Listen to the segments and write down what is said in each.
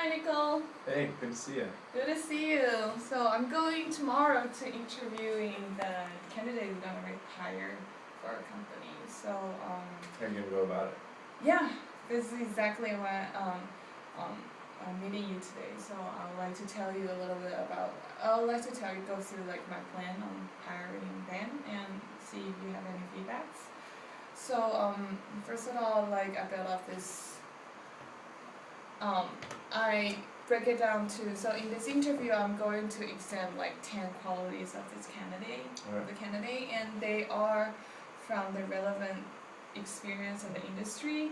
Hi, Nicole. Hey, good to see you. Good to see you. So I'm going tomorrow to interviewing the candidate we're gonna hire for our company. So How are you gonna go about it? yeah, this is exactly what I'm meeting you today. So I would like to tell you a little bit about. I would like to go through like my plan on hiring them and see if you have any feedbacks. So first of all, like I built up this. I break it down to, so in this interview I'm going to extend like 10 qualities of this candidate, and they are from the relevant experience in the industry,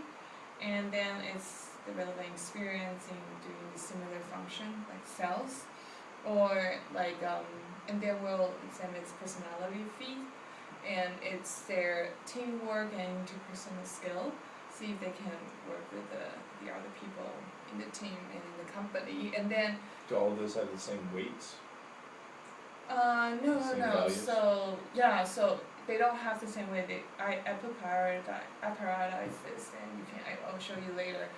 and then it's the relevant experience in doing the similar function like sales, or like and then we'll examine its personality fit, and it's their teamwork and interpersonal skill. See if they can work with the other people in the team and in the company, and then. Do all of those have the same weights? No. Values? So yeah, so they don't have the same way. I prioritize this, and I'll show you later.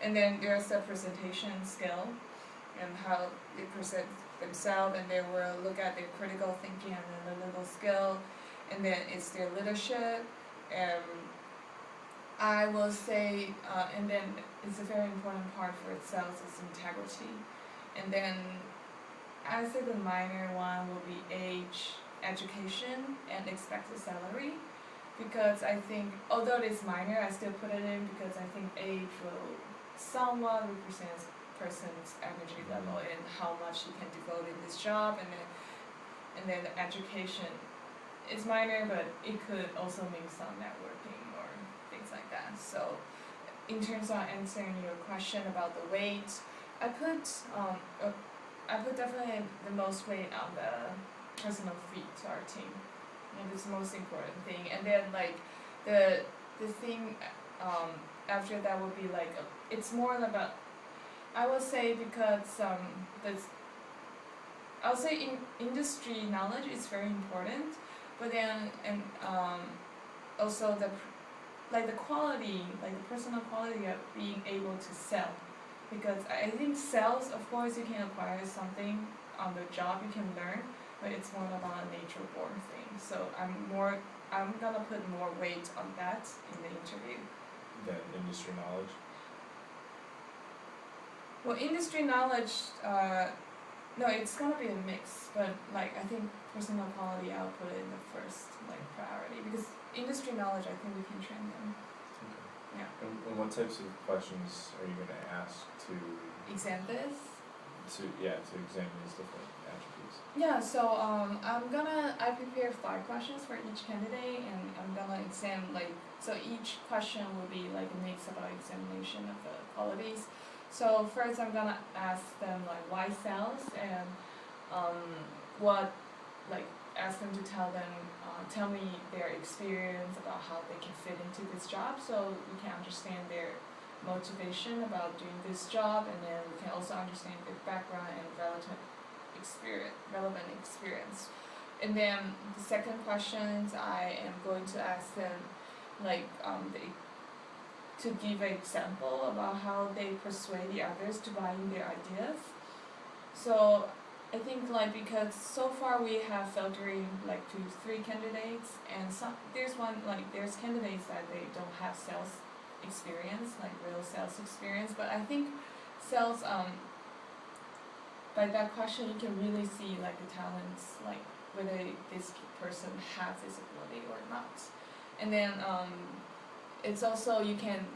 And then there's the presentation skill, and how they present themselves, and they will look at their critical thinking and analytical skill, and then it's their leadership, and I will say, and then it's a very important part for itself is integrity. And then I say the minor one will be age, education, and expected salary. Because I think, although it is minor, I still put it in because I think age will somewhat represent person's energy level and how much he can devote in this job. And then the education is minor, but it could also mean some networking or things like that. So in terms of answering your question about the weight, I put definitely the most weight on the personal fit to our team, and it's the most important thing. And then like the thing after that would be like it's more about, I would say, because I'll say in industry knowledge is very important, but then and also the quality, like the personal quality of being able to sell, because I think sales, of course, you can acquire something on the job, you can learn, but it's more about a nature born thing. So I'm gonna put more weight on that in the interview. Than industry knowledge? Well, industry knowledge, no, it's gonna be a mix, but like I think personal quality I'll put it in the first like priority, because industry knowledge I think we can train them. Okay. Yeah. And what types of questions are you gonna ask to Exam this? to examine these different attributes? Yeah, so I prepared 5 questions for each candidate, and I'm gonna examine so each question will be like a mix about examination of the qualities. So first I'm gonna ask them like why sales, and ask them to tell me their experience about how they can fit into this job, so we can understand their motivation about doing this job, and then we can also understand their background and relevant experience. And then the second questions I am going to ask them to give an example about how they persuade the others to buy in their ideas. So I think because so far we have filtering 2 to 3 candidates, and there's candidates that they don't have sales experience, like real sales experience, but I think sales by that question you can really see the talents, whether this person has this ability or not. And then it's also, you can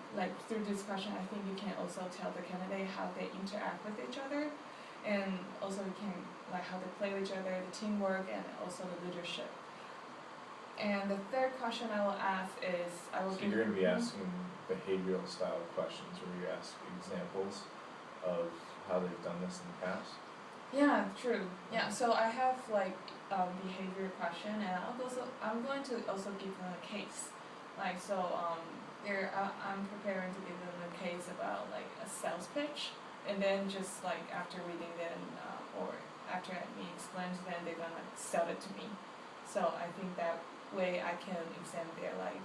through this question I think you can also tell the candidate how they interact with each other, and also you can how they play with each other, the teamwork, and also the leadership. And the third question I will ask is So you're going to be asking behavioral style questions where you ask examples of how they've done this in the past? Yeah, true. Yeah, so I have behavior question, and I'm going to also give them a case. I'm preparing to give them a case about a sales pitch, and then just after reading them or after me explain to them, they're gonna sell it to me. So I think that way I can examine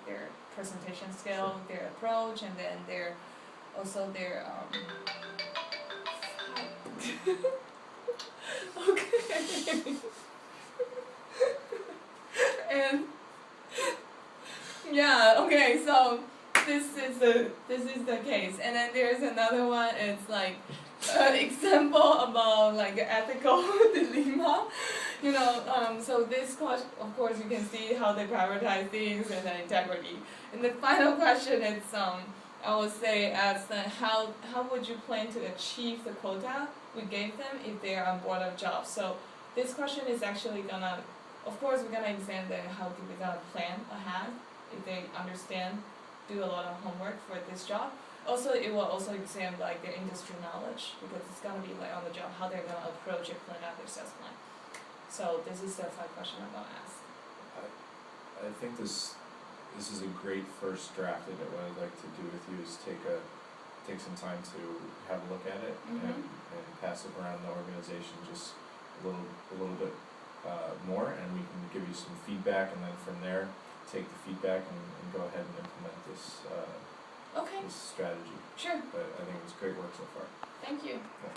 their presentation skill, their approach, and then their is the case. And then there's another one. It's like an example about like ethical dilemma. So this question, of course, you can see how they prioritize things and then integrity. And the final question is I would say as how would you plan to achieve the quota we gave them if they are on board of jobs. So this question is actually gonna, of course, we're gonna examine how we're gonna plan ahead if they understand, do a lot of homework for this job. Also, it will also examine like their industry knowledge because it's gonna be like on the job how they're gonna approach it, plan out their sales plan. So this is the 5 question I'm gonna ask. I think this is a great first draft, and what I'd like to do with you is take some time to have a look at it and pass it around the organization just a little bit more, and we can give you some feedback, and then from there take the feedback and go ahead and implement this Okay, this strategy. sure. But I think it's great work so far. Thank you. Yeah.